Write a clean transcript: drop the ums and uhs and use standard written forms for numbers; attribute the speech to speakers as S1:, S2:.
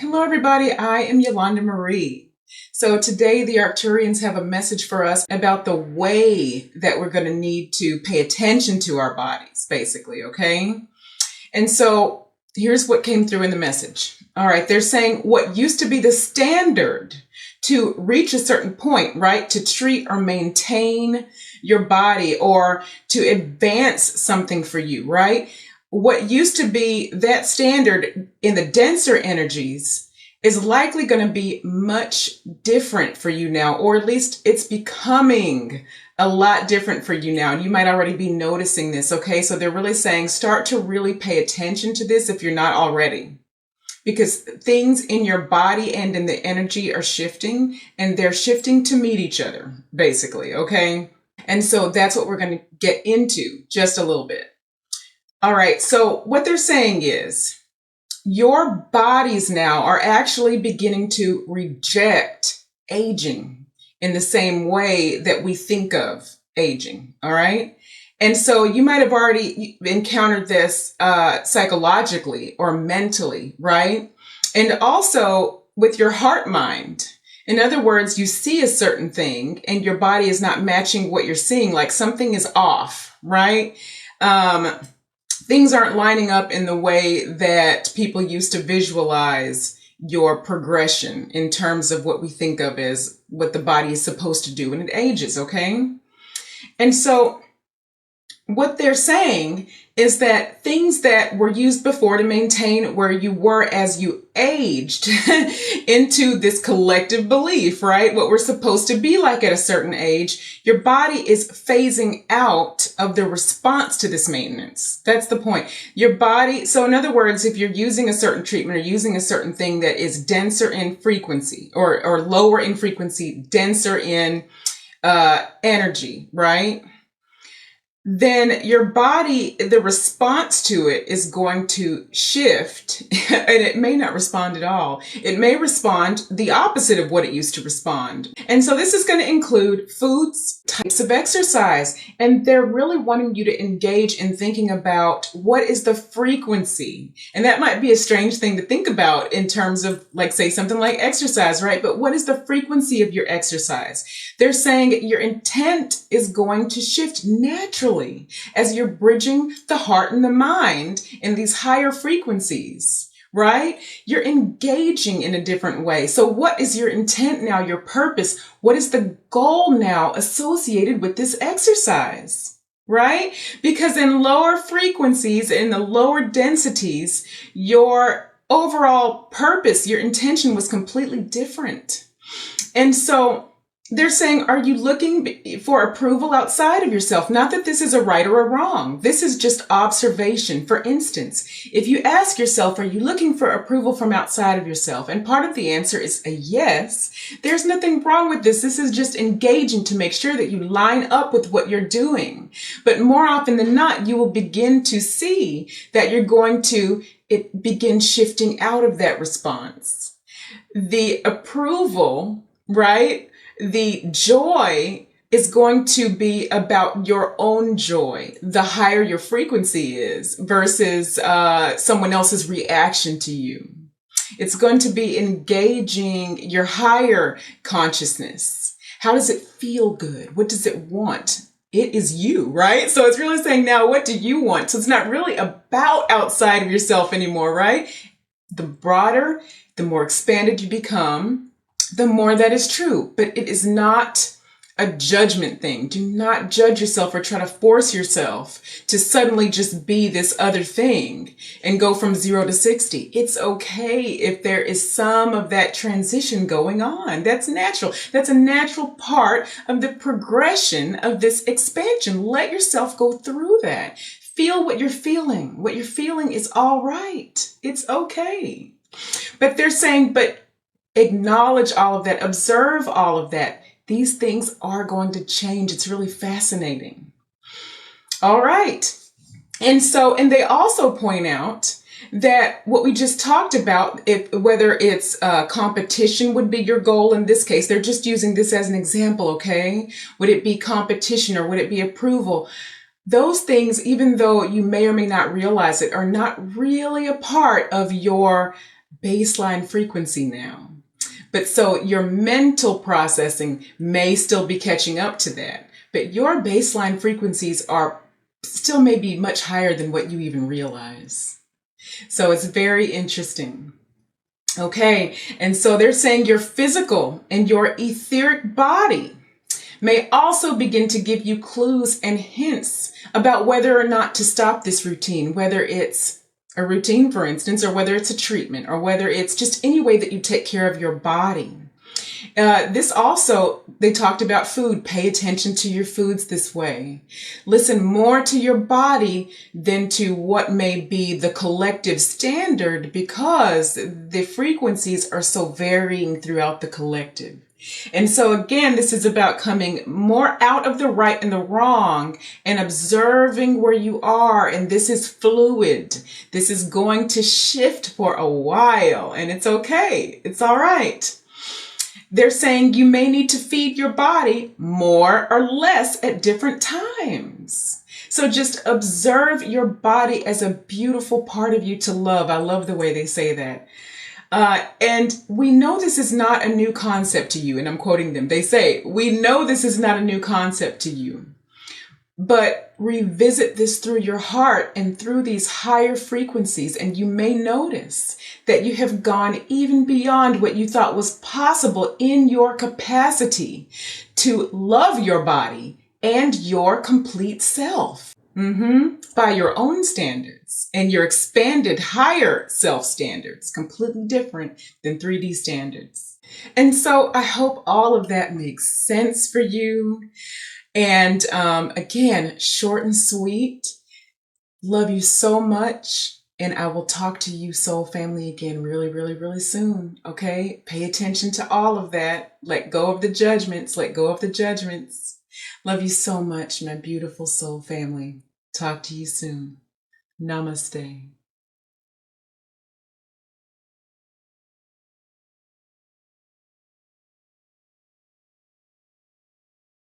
S1: Hello, everybody. I am Yolanda Marie. So today the Arcturians have a message for us about the way that we're going to need to pay attention to our bodies, basically, okay? And so here's what came through in the message. All right, they're saying what used to be the standard to reach a certain point, right? To treat or maintain your body or to advance something for you, right? What used to be that standard in the denser energies is likely going to be much different for you now, or at least it's becoming a lot different for you now. And you might already be noticing this. Okay. So they're really saying start to really pay attention to this if you're not already, because things in your body and in the energy are shifting, and they're shifting to meet each other, basically. Okay. And so that's what we're going to get into just a little bit. All right. So what they're saying is your bodies now are actually beginning to reject aging in the same way that we think of aging. All right. And so you might have already encountered this psychologically or mentally, right? And also with your heart mind. In other words, you see a certain thing and your body is not matching what you're seeing, like something is off, right? Things aren't lining up in the way that people used to visualize your progression in terms of what we think of as what the body is supposed to do when it ages, okay? And so what they're saying is that things that were used before to maintain where you were as you aged into this collective belief, right? What we're supposed to be like at a certain age, your body is phasing out of the response to this maintenance. That's the point. Your body, so in other words, if you're using a certain treatment or using a certain thing that is denser in frequency or lower in frequency, denser in energy, right? Then your body, the response to it is going to shift, and it may not respond at all. It may respond the opposite of what it used to respond. And so this is going to include foods, types of exercise, and they're really wanting you to engage in thinking about what is the frequency. And that might be a strange thing to think about in terms of, like, say something like exercise, right? But what is the frequency of your exercise? They're saying your intent is going to shift naturally as you're bridging the heart and the mind in these higher frequencies, right? You're engaging in a different way. So what is your intent now, your purpose? What is the goal now associated with this exercise, right? Because in lower frequencies, in the lower densities, your overall purpose, your intention was completely different. And so they're saying, are you looking for approval outside of yourself? Not that this is a right or a wrong. This is just observation. For instance, if you ask yourself, are you looking for approval from outside of yourself? And part of the answer is a yes. There's nothing wrong with this. This is just engaging to make sure that you line up with what you're doing. But more often than not, you will begin to see that you're going to begin shifting out of that response. The approval, right? The joy is going to be about your own joy, the higher your frequency is versus someone else's reaction to you. It's going to be engaging your higher consciousness. How does it feel good? What does it want? It is you, right? So it's really saying, now, what do you want? So it's not really about outside of yourself anymore, right? The broader, the more expanded you become, the more that is true. But it is not a judgment thing. Do not judge yourself or try to force yourself to suddenly just be this other thing and go from 0 to 60. It's okay if there is some of that transition going on. That's natural. That's a natural part of the progression of this expansion. Let yourself go through that. Feel what you're feeling. What you're feeling is all right. It's okay. But they're saying, but acknowledge all of that, observe all of that. These things are going to change. It's really fascinating. All right. And they also point out that what we just talked about, whether it's competition would be your goal in this case, they're just using this as an example, okay? Would it be competition or would it be approval? Those things, even though you may or may not realize it, are not really a part of your baseline frequency now. But so your mental processing may still be catching up to that. But your baseline frequencies are still maybe much higher than what you even realize. So it's very interesting. Okay, and so they're saying your physical and your etheric body may also begin to give you clues and hints about whether or not to stop this routine, whether it's a routine, for instance, or whether it's a treatment, or whether it's just any way that you take care of your body. This also, they talked about food. Pay attention to your foods this way. Listen more to your body than to what may be the collective standard, because the frequencies are so varying throughout the collective. And so again, this is about coming more out of the right and the wrong and observing where you are. And this is fluid. This is going to shift for a while, and it's okay. It's all right. They're saying you may need to feed your body more or less at different times. So just observe your body as a beautiful part of you to love. I love the way they say that. And we know this is not a new concept to you. And I'm quoting them. They say, we know this is not a new concept to you. But revisit this through your heart and through these higher frequencies, and you may notice that you have gone even beyond what you thought was possible in your capacity to love your body and your complete self. By your own standards and your expanded higher self standards, completely different than 3D standards. And so I hope all of that makes sense for you. And again, short and sweet. Love you so much. And I will talk to you, soul family, again really, really, really soon. Okay? Pay attention to all of that. Let go of the judgments. Let go of the judgments. Love you so much, my beautiful soul family. Talk to you soon. Namaste.